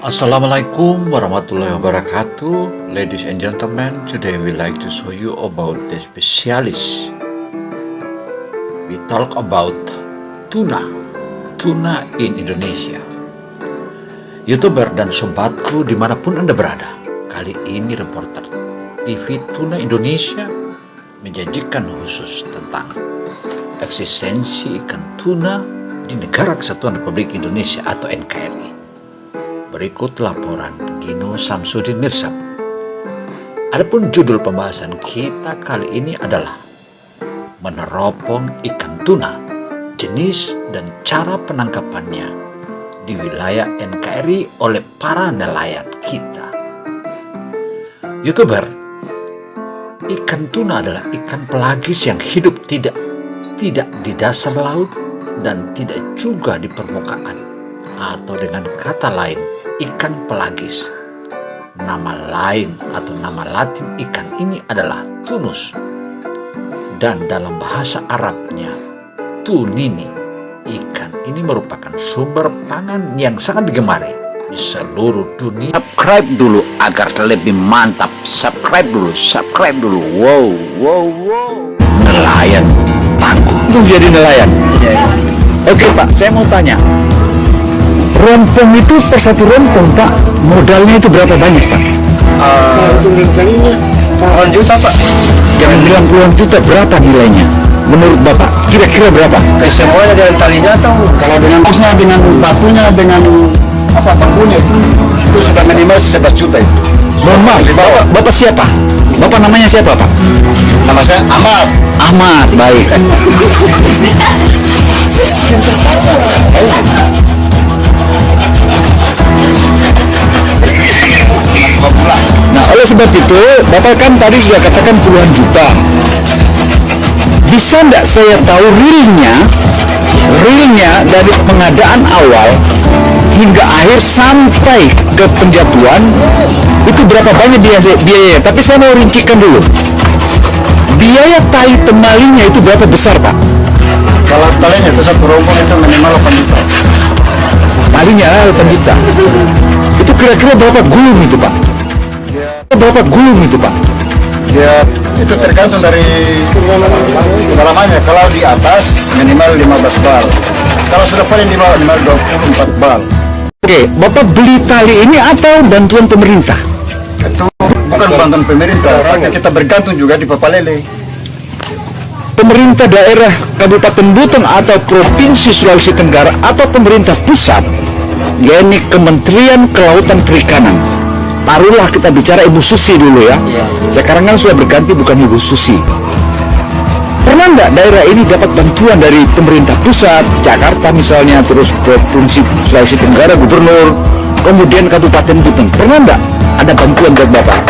Assalamualaikum warahmatullahi wabarakatuh. Ladies and gentlemen, today we like to show you about the specialist. We talk about tuna in Indonesia. YouTuber dan sobatku dimanapun Anda berada, kali ini reporter TV Tuna Indonesia menjanjikan khusus tentang eksistensi ikan tuna di Negara Kesatuan Republik Indonesia atau NKRI. Berikut laporan Gino Samsudin Mirsad. Adapun judul pembahasan kita kali ini adalah meneropong ikan tuna, jenis dan cara penangkapannya di wilayah NKRI oleh para nelayan kita. YouTuber, ikan tuna adalah ikan pelagis yang hidup tidak di dasar laut dan tidak juga di permukaan, atau dengan kata lain ikan pelagis. Nama lain atau nama Latin ikan ini adalah tunus, dan dalam bahasa Arabnya tunini. Ikan ini merupakan sumber pangan yang sangat digemari di seluruh dunia. Subscribe dulu agar lebih mantap. Subscribe dulu. Wow. Nelayan tangguh tuh jadi nelayan. Oke Pak, saya mau tanya, rompong itu per satu rompong Pak, modalnya itu berapa banyak Pak? Puluhan juta Pak. Jangan bilang puluhan juta, berapa nilainya? Menurut Bapak, kira-kira berapa? Semuanya dengan talinya atau Kalau dengan kosnya, dengan batunya, dengan bambunya itu sudah minimal 11 juta itu. Mohon maaf, Bapak siapa? Bapak namanya siapa Pak? Nama saya Ahmad. Ahmad, baik. Nah, oleh sebab itu, Bapak kan tadi sudah katakan puluhan juta. Bisa enggak saya tahu realnya dari pengadaan awal hingga akhir sampai ke penjatuhan itu berapa banyak biaya? Tapi saya mau rincikan dulu. Biaya tali temalinya itu berapa besar Pak? Kalau talinya itu satu rombong itu minimal 8 juta. Talinya 8 juta. Itu kira-kira berapa gulung itu Pak? Ya, itu tergantung dari kedalamannya. Kalau di atas minimal 15 bal. Kalau sudah paling di bawah minimal 24 bal. Oke, Bapak beli tali ini atau bantuan pemerintah? Itu bukan bantuan pemerintah, tapi kita bergantung juga di Papalele. Pemerintah daerah Kabupaten Buton atau Provinsi Sulawesi Tenggara atau pemerintah pusat, yakni Kementerian Kelautan Perikanan. Taruhlah kita bicara Ibu Susi dulu ya. Sekarang kan sudah berganti bukan Ibu Susi. Pernah enggak daerah ini dapat bantuan dari pemerintah pusat, Jakarta misalnya, terus Provinsi Sulawesi Tenggara, Gubernur, kemudian Kabupaten Buton? Pernah enggak ada bantuan dari Bapak?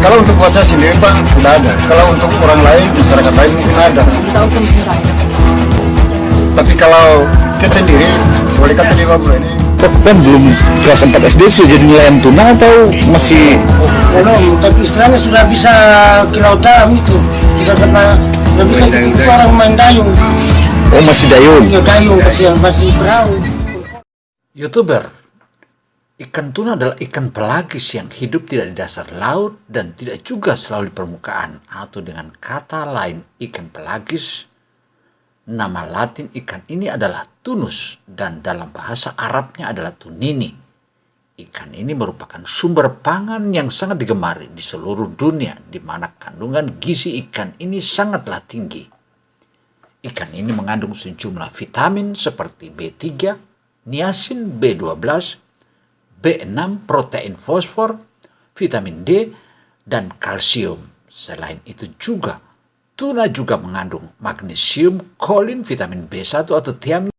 Kalau untuk kuasa sendiri Pak, tidak ada. Kalau untuk orang lain, masyarakat lain mungkin ada. Tapi kalau kita sendiri, boleh kata 5 bulan ini. Kan belum kelas 4 SD sudah jadi nelayan tuna atau masih? belum, tapi istilahnya sudah bisa ke laut dalam itu. Tidak pernah, sudah bisa itu orang main dayung. Oh, masih dayung. Ya dayung masih perahu. YouTuber, ikan tuna adalah ikan pelagis yang hidup tidak di dasar laut dan tidak juga selalu di permukaan, atau dengan kata lain ikan pelagis. Nama Latin ikan ini adalah tunus, dan dalam bahasa Arabnya adalah tunini. Ikan ini merupakan sumber pangan yang sangat digemari di seluruh dunia, di mana kandungan gizi ikan ini sangatlah tinggi. Ikan ini mengandung sejumlah vitamin seperti B3, niacin, B12, B6, protein fosfor, vitamin D, dan kalsium. Selain itu juga, tuna juga mengandung magnesium, kolin, vitamin B1 atau tiamin,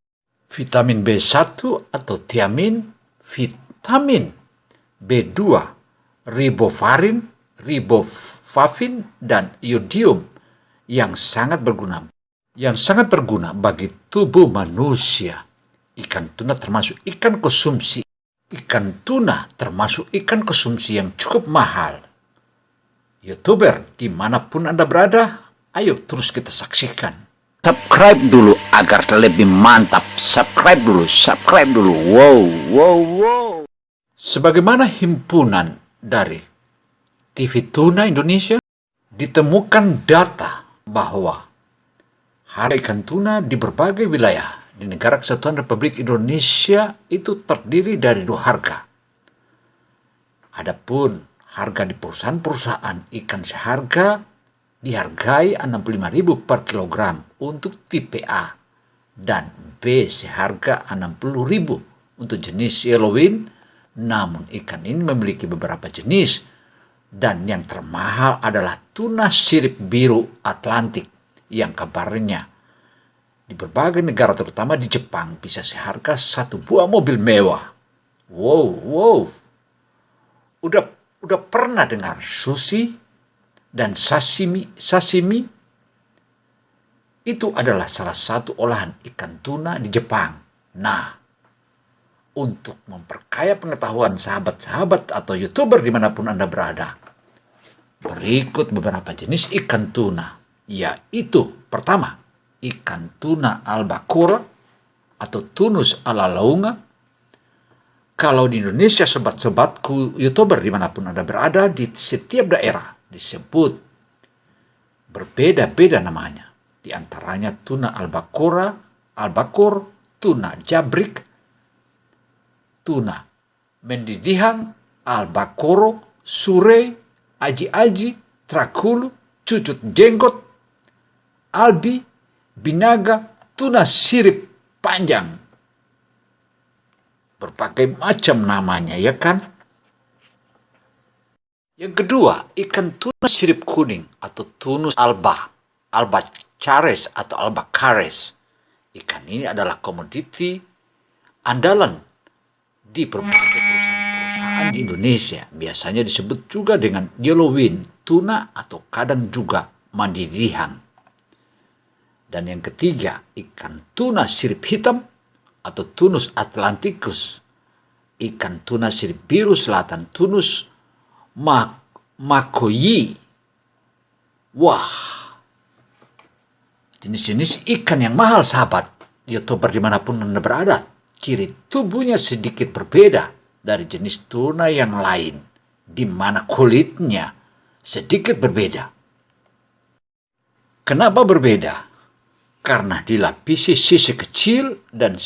vitamin B1 atau tiamin, vitamin B2, riboflavin, dan iodium yang sangat berguna bagi tubuh manusia. Ikan tuna termasuk ikan konsumsi. Ikan tuna termasuk ikan konsumsi yang cukup mahal. YouTuber, dimanapun Anda berada, ayo terus kita saksikan. Subscribe dulu agar lebih mantap. Subscribe dulu. Wow. Sebagaimana himpunan dari TV Tuna Indonesia, ditemukan data bahwa harga ikan tuna di berbagai wilayah di Negara Kesatuan Republik Indonesia itu terdiri dari dua harga. Adapun harga di perusahaan-perusahaan ikan seharga dihargai 65.000 per kilogram untuk tipe A dan B seharga 60.000 untuk jenis yellowfin. Namun ikan ini memiliki beberapa jenis dan yang termahal adalah tuna sirip biru Atlantik yang kabarnya di berbagai negara terutama di Jepang bisa seharga satu buah mobil mewah. Wow. Udah pernah dengar sushi dan sashimi? Itu adalah salah satu olahan ikan tuna di Jepang. Nah, untuk memperkaya pengetahuan sahabat-sahabat atau YouTuber dimanapun Anda berada, berikut beberapa jenis ikan tuna, yaitu pertama, ikan tuna albacore atau tunus ala launga. Kalau di Indonesia, sobat-sobatku YouTuber dimanapun Anda berada, di setiap daerah disebut berbeda-beda namanya. Di antaranya tuna albacore, tuna jabrik, tuna mendidihang, albacoro, surei, aji-aji, trakulu, cucut jenggot, albi, binaga, tuna sirip panjang. Berbagai macam namanya, ya kan? Yang kedua, ikan tuna sirip kuning atau tunus albacares atau albacares. Ikan ini adalah komoditi andalan di berbagai perusahaan di Indonesia. Biasanya disebut juga dengan yellowfin tuna atau kadang juga mandidihang. Dan yang ketiga, ikan tuna sirip hitam atau tunus atlanticus. Ikan tuna sirip biru selatan, tunus makoyi. Wah, jenis-jenis ikan yang mahal, sahabat YouTuber dimanapun Anda berada. Ciri tubuhnya sedikit berbeda dari jenis tuna yang lain, di mana kulitnya sedikit berbeda. Kenapa berbeda? Karena dilapisi sisi kecil dan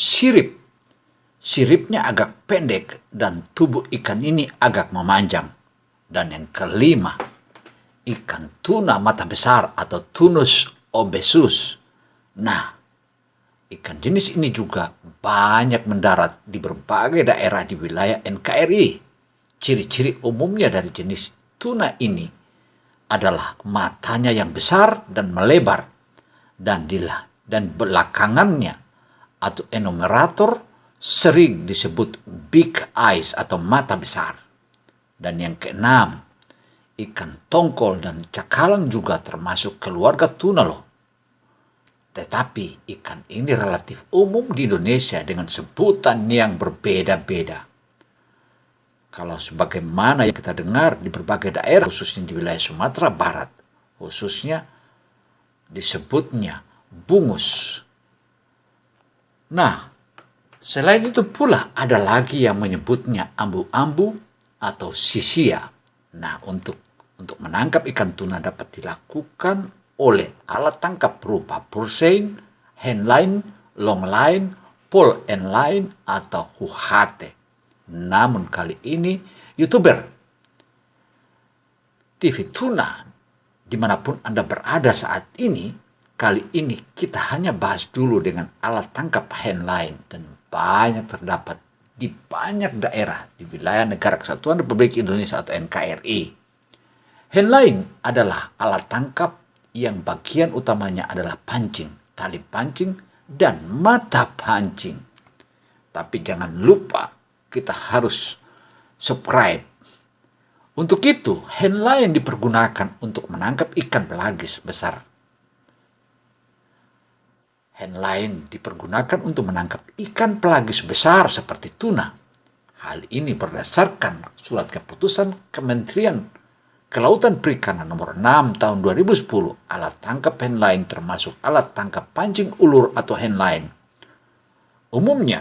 siripnya agak pendek dan tubuh ikan ini agak memanjang. Dan yang kelima, ikan tuna mata besar atau tunus obesus. Nah, ikan jenis ini juga banyak mendarat di berbagai daerah di wilayah NKRI. Ciri-ciri umumnya dari jenis tuna ini adalah matanya yang besar dan melebar, dan belakangannya atau enumerator sering disebut big eyes atau mata besar. Dan yang keenam, ikan tongkol dan cakalang juga termasuk keluarga tuna loh. Tetapi ikan ini relatif umum di Indonesia dengan sebutan yang berbeda-beda. Kalau sebagaimana yang kita dengar di berbagai daerah, khususnya di wilayah Sumatera Barat, khususnya disebutnya bungus. Nah, selain itu pula ada lagi yang menyebutnya ambu-ambu atau sisia. Nah, untuk menangkap ikan tuna dapat dilakukan oleh alat tangkap berupa pursein, handline, longline, pole and line, atau huhate. Namun kali ini YouTuber TV Tuna dimanapun Anda berada saat ini, kali ini kita hanya bahas dulu dengan alat tangkap handline dan banyak terdapat di banyak daerah di wilayah Negara Kesatuan Republik Indonesia atau NKRI. Handline adalah alat tangkap yang bagian utamanya adalah pancing, tali pancing, dan mata pancing. Tapi jangan lupa kita harus subscribe. Untuk itu, handline dipergunakan untuk menangkap ikan pelagis besar. Handline dipergunakan untuk menangkap ikan pelagis besar seperti tuna. Hal ini berdasarkan surat keputusan Kementerian Kelautan Perikanan nomor 6 tahun 2010. Alat tangkap handline termasuk alat tangkap pancing ulur atau handline. Umumnya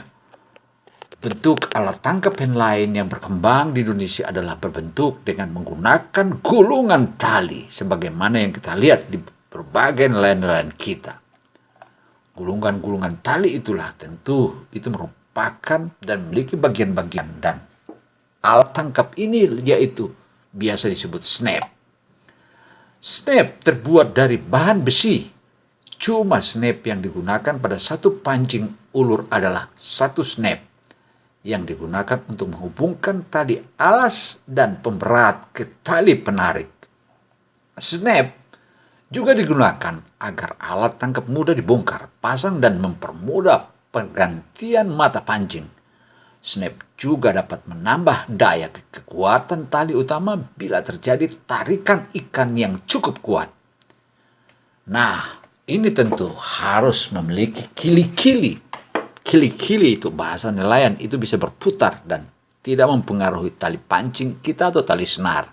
Bentuk alat tangkap hand line yang berkembang di Indonesia adalah berbentuk dengan menggunakan gulungan tali, sebagaimana yang kita lihat di berbagai nelayan-nelayan kita. Gulungan-gulungan tali itulah tentu itu merupakan dan memiliki bagian-bagian, dan alat tangkap ini yaitu biasa disebut snap. Snap terbuat dari bahan besi. Cuma snap yang digunakan pada satu pancing ulur adalah satu snap yang digunakan untuk menghubungkan tali alas dan pemberat ke tali penarik. Snap juga digunakan agar alat tangkap mudah dibongkar, pasang, dan mempermudah pergantian mata pancing. Snap juga dapat menambah daya kekuatan tali utama bila terjadi tarikan ikan yang cukup kuat. Nah, ini tentu harus memiliki kili-kili. Kili-kili itu bahasa nelayan, itu bisa berputar dan tidak mempengaruhi tali pancing kita atau tali senar.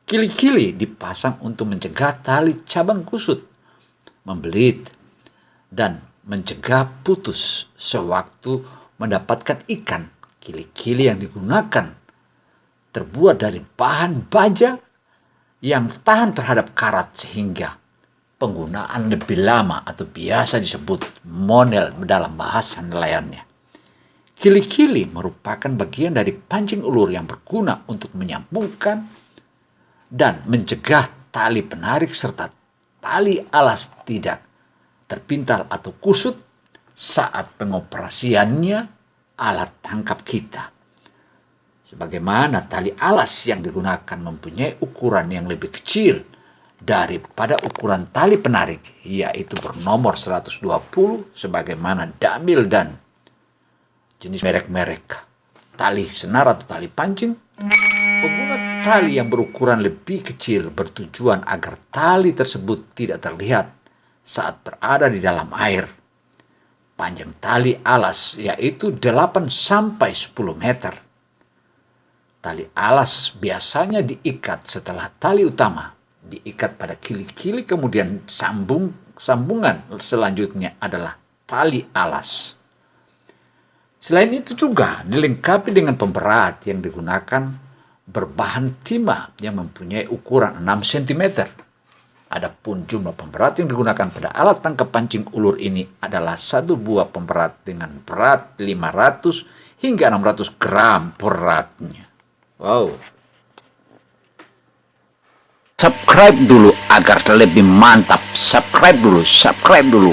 Kili-kili dipasang untuk mencegah tali cabang kusut, membelit, dan mencegah putus sewaktu mendapatkan ikan. Kili-kili yang digunakan terbuat dari bahan baja yang tahan terhadap karat sehingga penggunaan lebih lama atau biasa disebut monel dalam bahasa nelayannya. Kili-kili merupakan bagian dari pancing ulur yang berguna untuk menyambungkan dan mencegah tali penarik serta tali alas tidak terpintal atau kusut saat pengoperasiannya alat tangkap kita. Sebagaimana tali alas yang digunakan mempunyai ukuran yang lebih kecil daripada ukuran tali penarik, yaitu bernomor 120 sebagaimana damil dan jenis merek-merek tali senar atau tali pancing. Pengguna tali yang berukuran lebih kecil bertujuan agar tali tersebut tidak terlihat saat berada di dalam air. Panjang tali alas yaitu 8 sampai 10 meter. Tali alas biasanya diikat setelah tali utama diikat pada kili-kili, kemudian sambungan selanjutnya adalah tali alas. Selain itu juga dilengkapi dengan pemberat yang digunakan berbahan timah yang mempunyai ukuran 6 cm. Adapun jumlah pemberat yang digunakan pada alat tangkap pancing ulur ini adalah satu buah pemberat dengan berat 500 hingga 600 gram beratnya. Wow. Subscribe dulu agar lebih mantap. Subscribe dulu.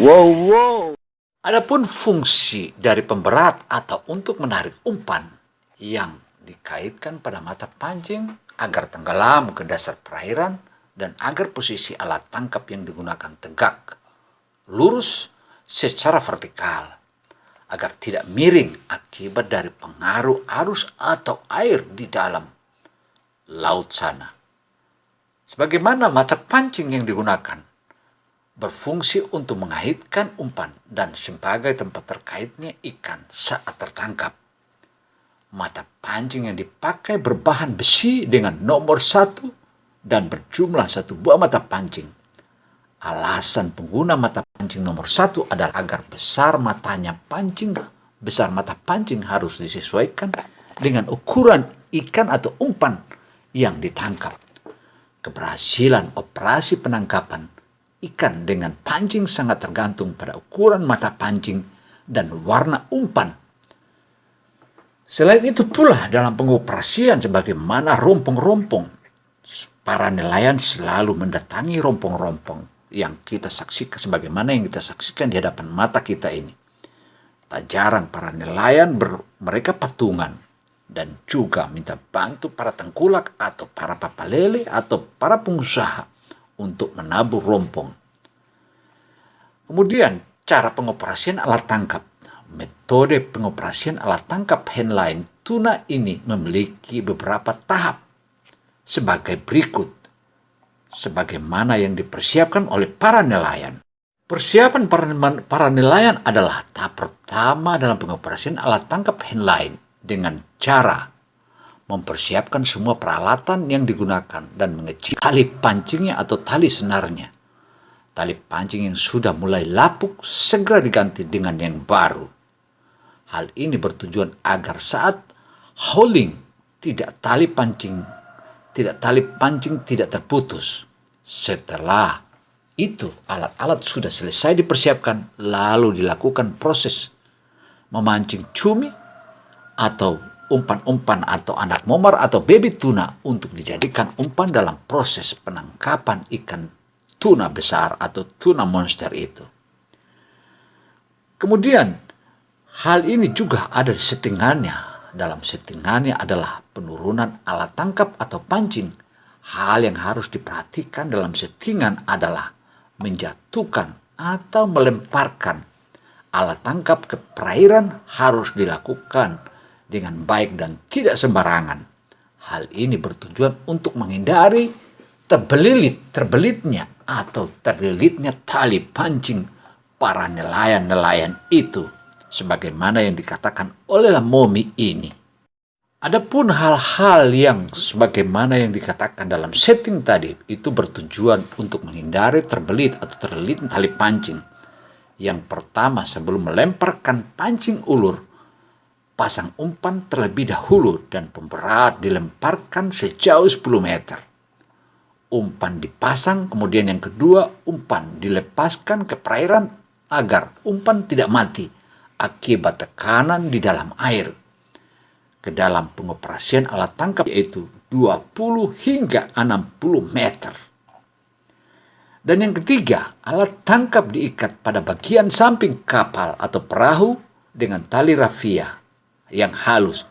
Wow. Adapun fungsi dari pemberat atau untuk menarik umpan yang dikaitkan pada mata pancing agar tenggelam ke dasar perairan dan agar posisi alat tangkap yang digunakan tegak, lurus secara vertikal, agar tidak miring akibat dari pengaruh arus atau air di dalam laut sana. Sebagaimana mata pancing yang digunakan berfungsi untuk mengaitkan umpan dan sebagai tempat terkaitnya ikan saat tertangkap. Mata pancing yang dipakai berbahan besi dengan nomor 1 dan berjumlah 1 buah mata pancing. Alasan pengguna mata pancing nomor 1 adalah agar besar mata pancing harus disesuaikan dengan ukuran ikan atau umpan yang ditangkap. Keberhasilan operasi penangkapan ikan dengan pancing sangat tergantung pada ukuran mata pancing dan warna umpan. Selain itu pula dalam pengoperasian sebagaimana rompong-rompong, para nelayan selalu mendatangi rompong-rompong yang kita saksikan sebagaimana yang kita saksikan di hadapan mata kita ini. Tak jarang para nelayan mereka patungan dan juga minta bantu para tengkulak atau para papalele atau para pengusaha untuk menabur rompong. Kemudian cara pengoperasian alat tangkap. Metode pengoperasian alat tangkap handline tuna ini memiliki beberapa tahap sebagai berikut, sebagaimana yang dipersiapkan oleh para nelayan. Persiapan para nelayan adalah tahap pertama dalam pengoperasian alat tangkap handline dengan cara mempersiapkan semua peralatan yang digunakan dan mengecil tali pancingnya atau tali senarnya. Tali pancing yang sudah mulai lapuk segera diganti dengan yang baru. Hal ini bertujuan agar saat hauling tali pancing tidak terputus. Setelah itu alat-alat sudah selesai dipersiapkan, lalu dilakukan proses memancing cumi atau umpan-umpan atau anak momar atau baby tuna untuk dijadikan umpan dalam proses penangkapan ikan tuna besar atau tuna monster itu. Kemudian hal ini juga ada di settingannya. Dalam settingannya adalah penurunan alat tangkap atau pancing. Hal yang harus diperhatikan dalam settingan adalah menjatuhkan atau melemparkan alat tangkap ke perairan harus dilakukan dengan baik dan tidak sembarangan. Hal ini bertujuan untuk menghindari terbelitnya tali pancing para nelayan-nelayan itu, sebagaimana yang dikatakan oleh Momi ini. Adapun hal-hal yang sebagaimana yang dikatakan dalam setting tadi itu bertujuan untuk menghindari terbelit tali pancing. Yang pertama, sebelum melemparkan pancing ulur, pasang umpan terlebih dahulu dan pemberat dilemparkan sejauh 10 meter. Umpan dipasang, kemudian yang kedua umpan dilepaskan ke perairan agar umpan tidak mati akibat tekanan di dalam air. Ke dalam pengoperasian alat tangkap yaitu 20 hingga 60 meter. Dan yang ketiga, alat tangkap diikat pada bagian samping kapal atau perahu dengan tali rafia yang halus.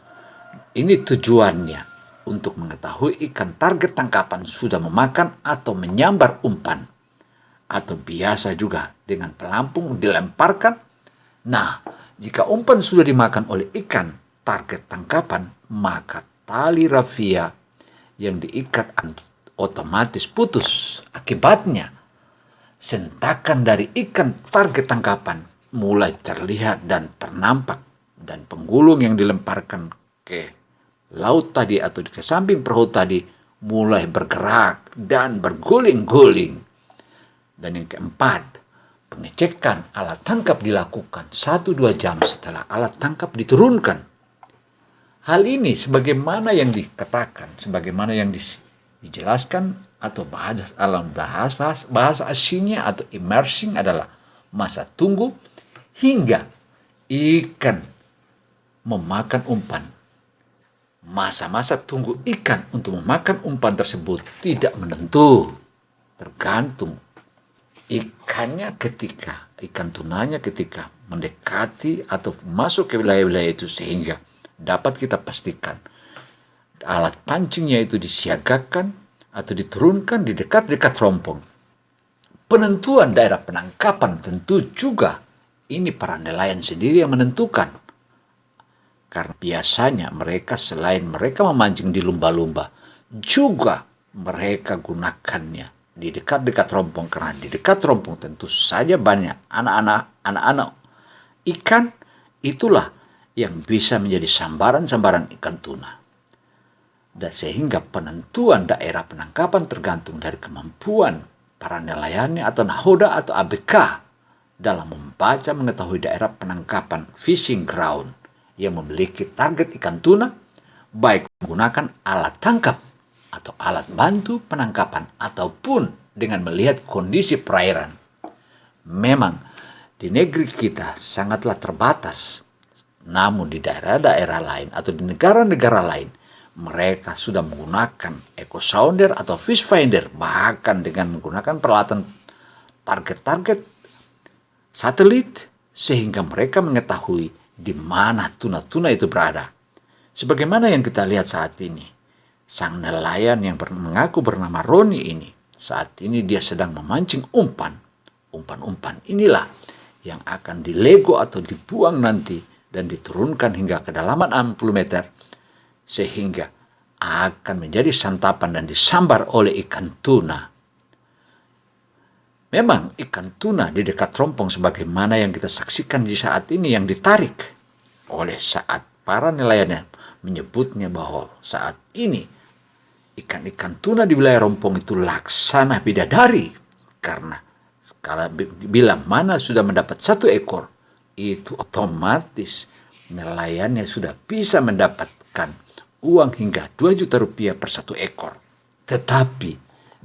Ini tujuannya untuk mengetahui ikan target tangkapan sudah memakan atau menyambar umpan. Atau biasa juga dengan pelampung dilemparkan. Nah, jika umpan sudah dimakan oleh ikan target tangkapan, maka tali rafia yang diikat otomatis putus. Akibatnya, sentakan dari ikan target tangkapan mulai terlihat dan ternampak, dan penggulung yang dilemparkan ke laut tadi atau ke samping perahu tadi mulai bergerak dan berguling-guling. Dan yang keempat, pengecekan alat tangkap dilakukan 1-2 jam setelah alat tangkap diturunkan. Hal ini sebagaimana yang dikatakan, sebagaimana yang dijelaskan atau bahasa aslinya atau immersing adalah masa tunggu hingga ikan memakan umpan. Masa-masa tunggu ikan untuk memakan umpan tersebut tidak menentu, tergantung ikan tunanya ketika mendekati atau masuk ke wilayah-wilayah itu, sehingga dapat kita pastikan alat pancingnya itu disiagakan atau diturunkan di dekat-dekat rompong. Penentuan daerah penangkapan tentu juga ini para nelayan sendiri yang menentukan. Karena biasanya mereka selain mereka memancing di lumba-lumba, juga mereka gunakannya di dekat-dekat rompong. Karena di dekat rompong tentu saja banyak anak-anak ikan, itulah yang bisa menjadi sambaran-sambaran ikan tuna. Dan sehingga penentuan daerah penangkapan tergantung dari kemampuan para nelayannya atau nahoda atau ABK dalam membaca mengetahui daerah penangkapan fishing ground yang memiliki target ikan tuna, baik menggunakan alat tangkap atau alat bantu penangkapan ataupun dengan melihat kondisi perairan. Memang di negeri kita sangatlah terbatas, namun di daerah-daerah lain atau di negara-negara lain mereka sudah menggunakan echo sounder atau fish finder, bahkan dengan menggunakan peralatan target-target satelit, sehingga mereka mengetahui di mana tuna-tuna itu berada. Sebagaimana yang kita lihat saat ini, sang nelayan yang mengaku bernama Roni ini, saat ini dia sedang memancing umpan. Umpan-umpan inilah yang akan dilego atau dibuang nanti dan diturunkan hingga kedalaman 60 meter, sehingga akan menjadi santapan dan disambar oleh ikan tuna. Memang ikan tuna di dekat rompong sebagaimana yang kita saksikan di saat ini yang ditarik oleh saat para nelayan menyebutnya bahwa saat ini ikan-ikan tuna di wilayah rompong itu laksana bidadari, karena bila mana sudah mendapat 1 ekor itu otomatis nelayannya sudah bisa mendapatkan uang hingga 2 juta rupiah per 1 ekor. Tetapi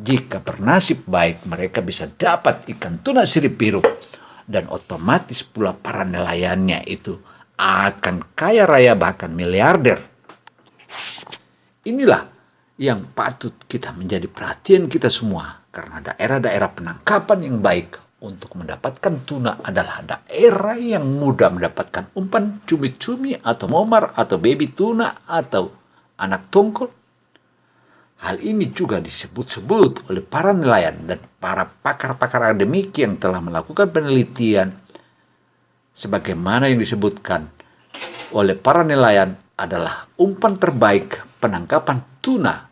jika bernasib baik, mereka bisa dapat ikan tuna sirip biru, dan otomatis pula para nelayannya itu akan kaya raya bahkan miliarder. Inilah yang patut kita menjadi perhatian kita semua, karena daerah-daerah penangkapan yang baik untuk mendapatkan tuna adalah daerah yang mudah mendapatkan umpan cumi-cumi atau momar atau baby tuna atau anak tongkol. Hal ini juga disebut-sebut oleh para nelayan dan para pakar-pakar akademik yang telah melakukan penelitian, sebagaimana yang disebutkan oleh para nelayan adalah umpan terbaik penangkapan tuna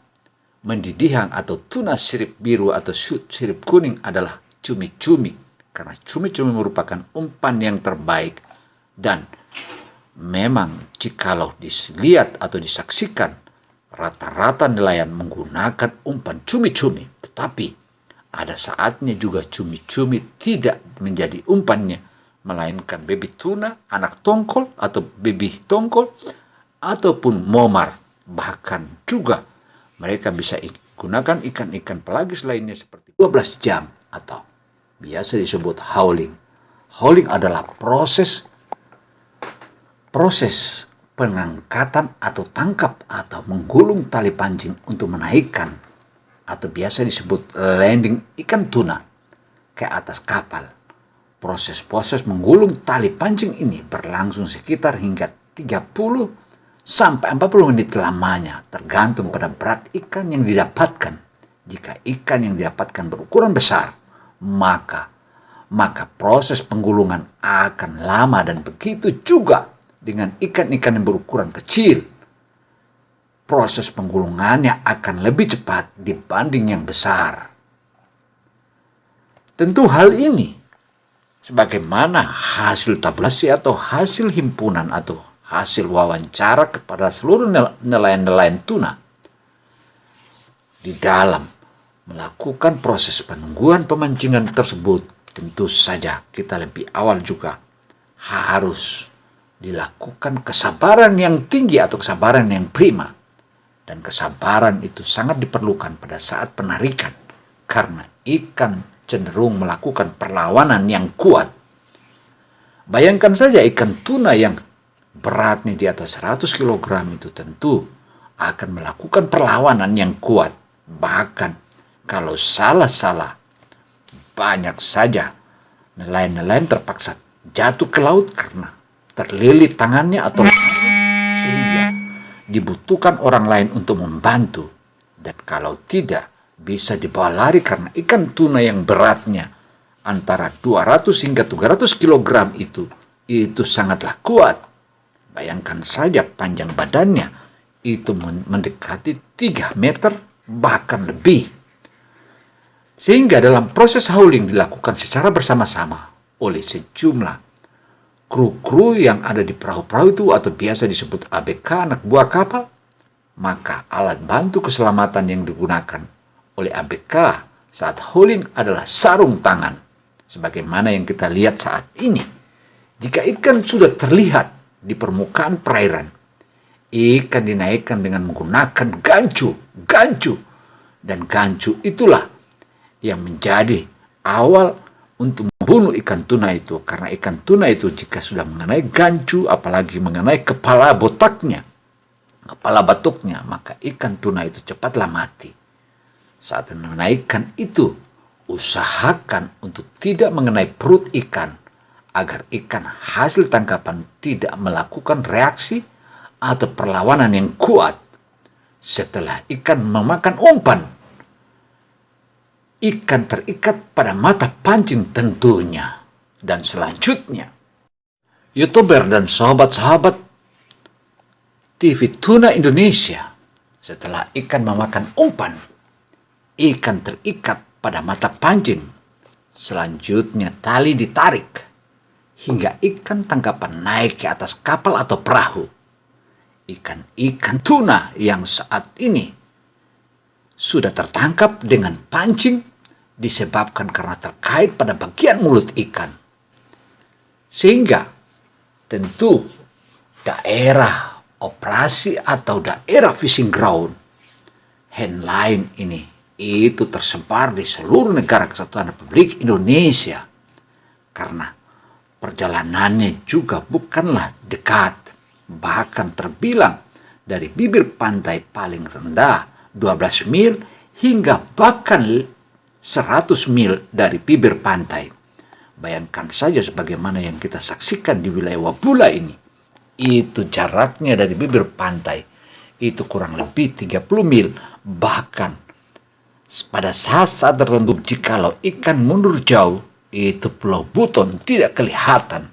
mendidihan atau tuna sirip biru atau sirip kuning adalah cumi-cumi, karena cumi-cumi merupakan umpan yang terbaik. Dan memang jikalau dilihat atau disaksikan, rata-rata nelayan menggunakan umpan cumi-cumi, tetapi ada saatnya juga cumi-cumi tidak menjadi umpannya, melainkan baby tuna, anak tongkol atau baby tongkol, ataupun momar. Bahkan juga mereka bisa gunakan ikan-ikan pelagis lainnya seperti 12 jam atau biasa disebut hauling. Hauling adalah proses pengangkatan atau tangkap atau menggulung tali pancing untuk menaikkan atau biasa disebut landing ikan tuna ke atas kapal. Proses-proses menggulung tali pancing ini berlangsung sekitar hingga 30 sampai 40 menit lamanya, tergantung pada berat ikan yang didapatkan. Jika ikan yang didapatkan berukuran besar, maka proses penggulungan akan lama, dan begitu juga dengan ikan-ikan yang berukuran kecil. Proses penggulungannya akan lebih cepat dibanding yang besar. Tentu hal ini sebagaimana hasil tabulasi atau hasil himpunan atau hasil wawancara kepada seluruh nelayan-nelayan tuna di dalam melakukan proses penungguan pemancingan tersebut. Tentu saja kita lebih awal juga harus dilakukan kesabaran yang tinggi atau kesabaran yang prima, dan kesabaran itu sangat diperlukan pada saat penarikan, karena ikan cenderung melakukan perlawanan yang kuat. Bayangkan saja ikan tuna yang beratnya di atas 100 kg itu tentu akan melakukan perlawanan yang kuat. Bahkan kalau salah-salah, banyak saja nelayan-nelayan terpaksa jatuh ke laut karena terlilit tangannya atau sehingga dibutuhkan orang lain untuk membantu. Dan kalau tidak, bisa dibawa lari karena ikan tuna yang beratnya antara 200 hingga 300 kg itu sangatlah kuat. Bayangkan saja panjang badannya itu mendekati 3 meter bahkan lebih. Sehingga dalam proses hauling dilakukan secara bersama-sama oleh sejumlah kru-kru yang ada di perahu-perahu itu atau biasa disebut ABK, anak buah kapal. Maka alat bantu keselamatan yang digunakan oleh ABK saat hauling adalah sarung tangan. Sebagaimana yang kita lihat saat ini. Jika ikan sudah terlihat di permukaan perairan, ikan dinaikkan dengan menggunakan gancu, dan gancu itulah yang menjadi awal untuk membunuh ikan tuna itu, karena ikan tuna itu jika sudah mengenai gancu, apalagi mengenai kepala batuknya, maka ikan tuna itu cepatlah mati. Saat menaikkan itu, usahakan untuk tidak mengenai perut ikan, agar ikan hasil tangkapan tidak melakukan reaksi atau perlawanan yang kuat. Setelah ikan memakan umpan, ikan terikat pada mata pancing tentunya. Dan selanjutnya, YouTuber dan sahabat-sahabat TV Tuna Indonesia, setelah ikan memakan umpan, ikan terikat pada mata pancing. Selanjutnya tali ditarik hingga ikan tangkapan naik ke atas kapal atau perahu. Ikan-ikan tuna yang saat ini sudah tertangkap dengan pancing disebabkan karena terkait pada bagian mulut ikan. Sehingga tentu daerah operasi atau daerah fishing ground Handline ini itu tersebar di seluruh negara kesatuan Republik Indonesia, karena perjalanannya juga bukanlah dekat, bahkan terbilang dari bibir pantai paling rendah 12 mil hingga bahkan 100 mil dari bibir pantai. Bayangkan saja sebagaimana yang kita saksikan di wilayah Wabula ini. Itu jaraknya dari bibir pantai itu kurang lebih 30 mil. Bahkan pada saat-saat tertentu jikalau ikan mundur jauh, itu Pulau Buton tidak kelihatan.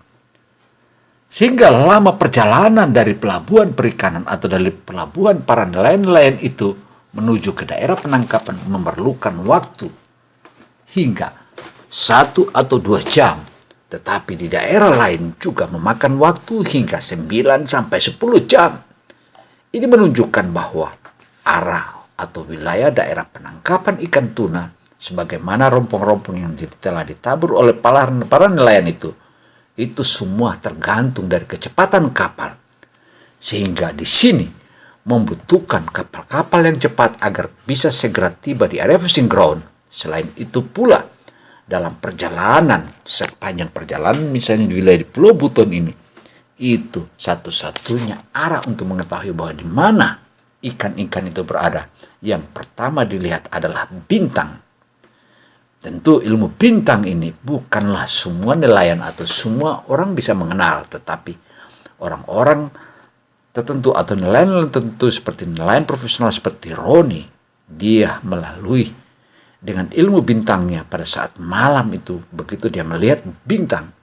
Sehingga lama perjalanan dari pelabuhan perikanan atau dari pelabuhan para nelayan-nelayan itu menuju ke daerah penangkapan memerlukan waktu hingga 1 atau 2 jam. Tetapi di daerah lain juga memakan waktu hingga 9 sampai 10 jam. Ini menunjukkan bahwa arah atau wilayah daerah penangkapan ikan tuna sebagaimana rompong-rompong yang telah ditabur oleh para nelayan itu semua tergantung dari kecepatan kapal. Sehingga di sini membutuhkan kapal-kapal yang cepat agar bisa segera tiba di area fishing ground. Selain itu pula, dalam perjalanan, sepanjang perjalanan misalnya di wilayah di Pulau Buton ini, itu satu-satunya arah untuk mengetahui bahwa di mana ikan-ikan itu berada. Yang pertama dilihat adalah bintang. Tentu ilmu bintang ini bukanlah semua nelayan atau semua orang bisa mengenal, tetapi orang-orang tertentu atau nelayan tertentu seperti nelayan profesional seperti Roni, dia melalui dengan ilmu bintangnya pada saat malam itu, begitu dia melihat bintang,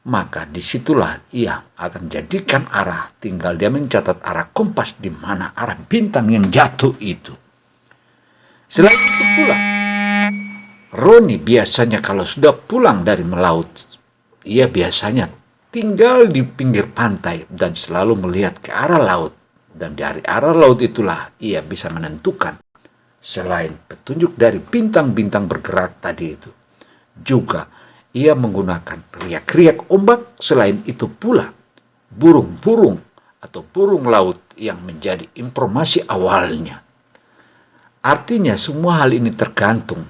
maka disitulah ia akan jadikan arah. Tinggal dia mencatat arah kompas di mana arah bintang yang jatuh itu. Selain itu pula, Roni biasanya kalau sudah pulang dari melaut, ia biasanya tinggal di pinggir pantai dan selalu melihat ke arah laut. Dan dari arah laut itulah ia bisa menentukan. Selain petunjuk dari bintang-bintang bergerak tadi itu, juga ia menggunakan riak-riak ombak. Selain itu pula, burung-burung atau burung laut yang menjadi informasi awalnya. Artinya semua hal ini tergantung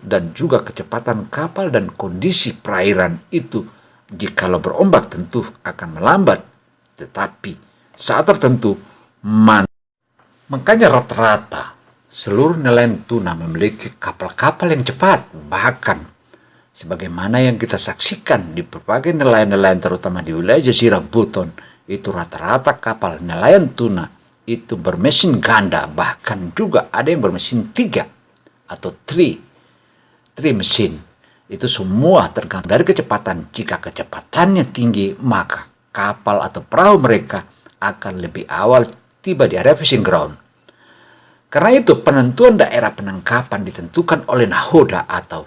dan juga kecepatan kapal dan kondisi perairan itu. Jikalau berombak tentu akan melambat, tetapi saat tertentu makanya rata-rata seluruh nelayan tuna memiliki kapal-kapal yang cepat. Bahkan sebagaimana yang kita saksikan di berbagai nelayan-nelayan terutama di wilayah Jazirah Buton, itu rata-rata kapal nelayan tuna itu bermesin ganda, bahkan juga ada yang bermesin 3 atau 3 mesin. Itu semua tergantung dari kecepatan. Jika kecepatannya tinggi, maka kapal atau perahu mereka akan lebih awal tiba di area fishing ground. Karena itu penentuan daerah penangkapan ditentukan oleh nahoda atau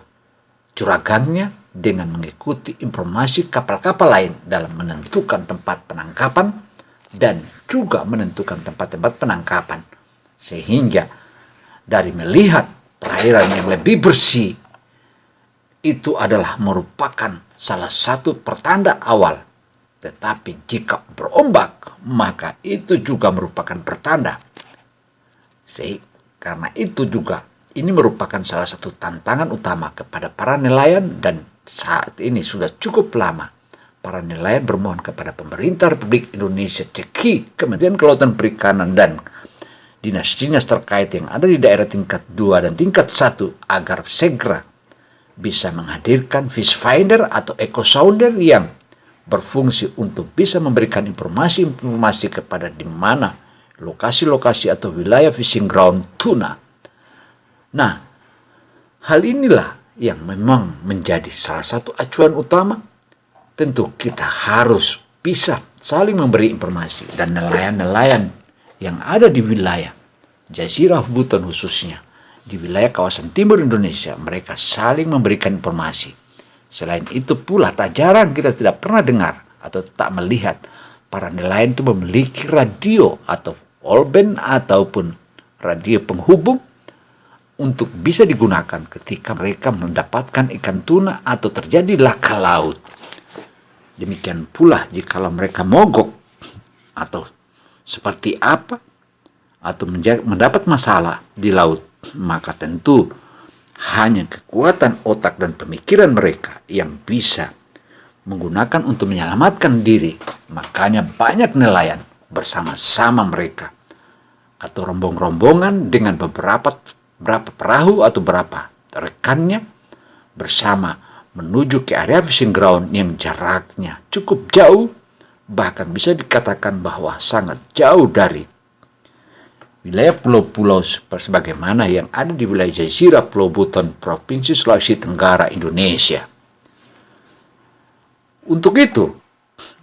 juragannya dengan mengikuti informasi kapal-kapal lain dalam menentukan tempat penangkapan dan juga menentukan tempat-tempat penangkapan. Sehingga dari melihat perairan yang lebih bersih, itu adalah merupakan salah satu pertanda awal. Tetapi jika berombak, maka itu juga merupakan pertanda. Karena itu juga ini merupakan salah satu tantangan utama kepada para nelayan, dan saat ini sudah cukup lama para nelayan bermohon kepada pemerintah Republik Indonesia, CEKI, Kementerian Kelautan Perikanan, dan dinas-dinas terkait yang ada di daerah tingkat 2 dan tingkat 1 agar segera bisa menghadirkan fish finder atau eco sounder yang berfungsi untuk bisa memberikan informasi kepada di mana lokasi-lokasi atau wilayah fishing ground tuna. Nah, hal inilah yang memang menjadi salah satu acuan utama. Tentu kita harus bisa saling memberi informasi, dan nelayan-nelayan yang ada di wilayah Jazirah Buton khususnya di wilayah kawasan timur Indonesia, mereka saling memberikan informasi. Selain itu pula, tak jarang kita tidak pernah dengar atau tak melihat para nelayan itu memiliki radio atau all-band ataupun radio penghubung untuk bisa digunakan ketika mereka mendapatkan ikan tuna atau terjadi laka laut. Demikian pula jikalau mereka mogok atau seperti apa atau mendapat masalah di laut, maka tentu hanya kekuatan otak dan pemikiran mereka yang bisa menggunakan untuk menyelamatkan diri. Makanya banyak nelayan bersama-sama mereka atau rombongan dengan berapa perahu atau berapa rekannya bersama menuju ke area fishing ground yang jaraknya cukup jauh, bahkan bisa dikatakan bahwa sangat jauh dari wilayah pulau-pulau sebagaimana yang ada di wilayah Jazirah Pulau Buton, Provinsi Sulawesi Tenggara, Indonesia. Untuk itu,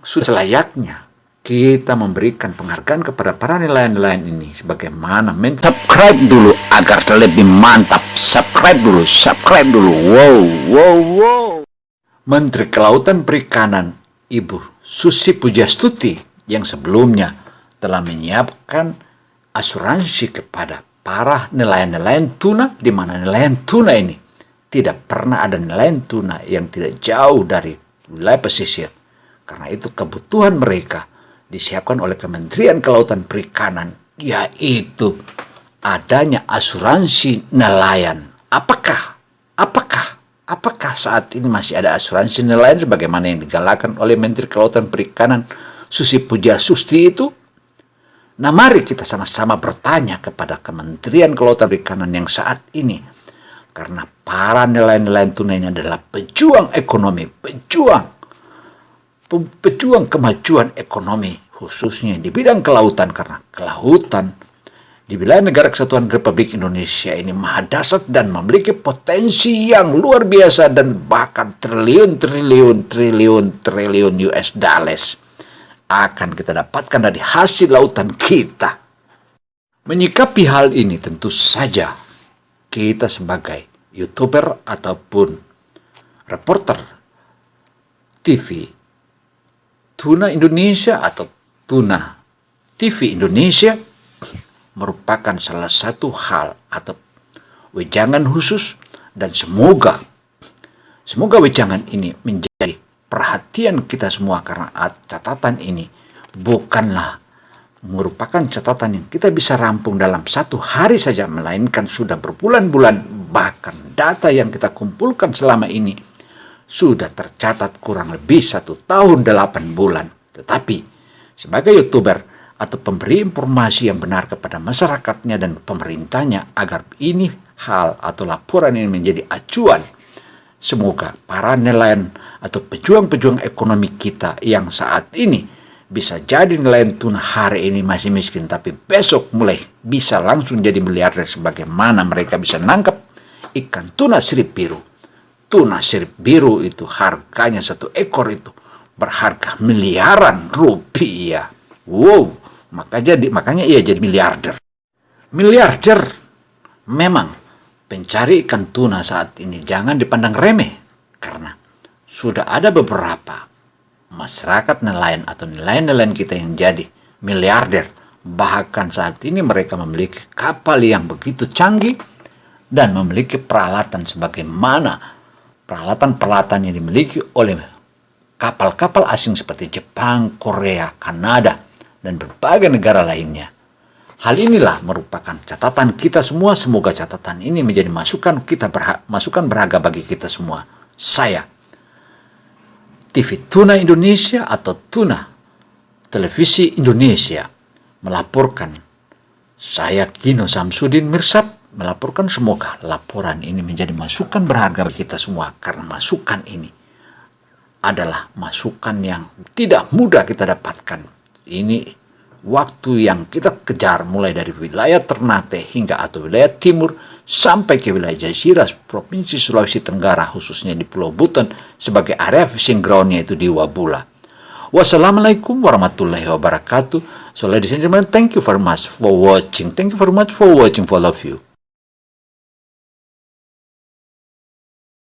sudah selayaknya kita memberikan penghargaan kepada para nelayan-nelayan ini sebagaimana Subscribe dulu agar lebih mantap. Subscribe dulu. Wow. Menteri Kelautan Perikanan Ibu Susi Pujastuti yang sebelumnya telah menyiapkan asuransi kepada para nelayan-nelayan tuna, di mana nelayan tuna ini tidak pernah ada nelayan tuna yang tidak jauh dari wilayah pesisir. Karena itu kebutuhan mereka disiapkan oleh Kementerian Kelautan Perikanan, yaitu adanya asuransi nelayan. Apakah saat ini masih ada asuransi nelayan sebagaimana yang digalakan oleh Menteri Kelautan Perikanan Susi Pujastuti itu? Nah, mari kita sama-sama bertanya kepada Kementerian Kelautan Perikanan yang saat ini, karena para nelayan-nelayan tuna ini adalah pejuang ekonomi, pejuang kemajuan ekonomi, khususnya di bidang kelautan, karena kelautan di wilayah Negara Kesatuan Republik Indonesia ini maha dahsyat dan memiliki potensi yang luar biasa dan bahkan triliun US dollars akan kita dapatkan dari hasil lautan kita. Menyikapi hal ini tentu saja kita sebagai YouTuber ataupun reporter TV Tuna Indonesia atau Tuna TV Indonesia merupakan salah satu hal atau wejangan khusus, dan semoga wejangan ini menjadi perhatian kita semua, karena catatan ini bukanlah merupakan catatan yang kita bisa rampung dalam satu hari saja, melainkan sudah berbulan-bulan, bahkan data yang kita kumpulkan selama ini sudah tercatat kurang lebih 1 tahun 8 bulan. Tetapi sebagai YouTuber atau pemberi informasi yang benar kepada masyarakatnya dan pemerintahnya agar ini hal atau laporan ini menjadi acuan, semoga para nelayan atau pejuang-pejuang ekonomi kita yang saat ini bisa jadi nelayan tuna hari ini masih miskin, tapi besok mulai bisa langsung jadi miliarder sebagaimana mereka bisa nangkap ikan tuna sirip biru. Tuna sirip biru itu harganya 1 ekor itu berharga miliaran rupiah. Wow, makanya ia jadi miliarder. Memang pencari ikan tuna saat ini jangan dipandang remeh, karena sudah ada beberapa masyarakat nelayan atau nelayan-nelayan kita yang jadi miliarder. Bahkan saat ini mereka memiliki kapal yang begitu canggih dan memiliki peralatan sebagaimana peralatan-peralatan yang dimiliki oleh kapal-kapal asing seperti Jepang, Korea, Kanada, dan berbagai negara lainnya. Hal inilah merupakan catatan kita semua. Semoga catatan ini menjadi masukan berharga bagi kita semua. Saya, TV Tuna Indonesia atau Tuna Televisi Indonesia, melaporkan. Saya Kino Samsudin Mirsab melaporkan, semoga laporan ini menjadi masukan berharga bagi kita semua, karena masukan ini adalah masukan yang tidak mudah kita dapatkan. Ini waktu yang kita kejar mulai dari wilayah Ternate hingga atau wilayah timur sampai ke wilayah Jazirah Provinsi Sulawesi Tenggara, khususnya di Pulau Buton sebagai area fishing ground-nya itu di Wabula. Wassalamualaikum warahmatullahi wabarakatuh. So ladies and gentlemen, thank you very much for watching. Thank you very much for watching for all of you.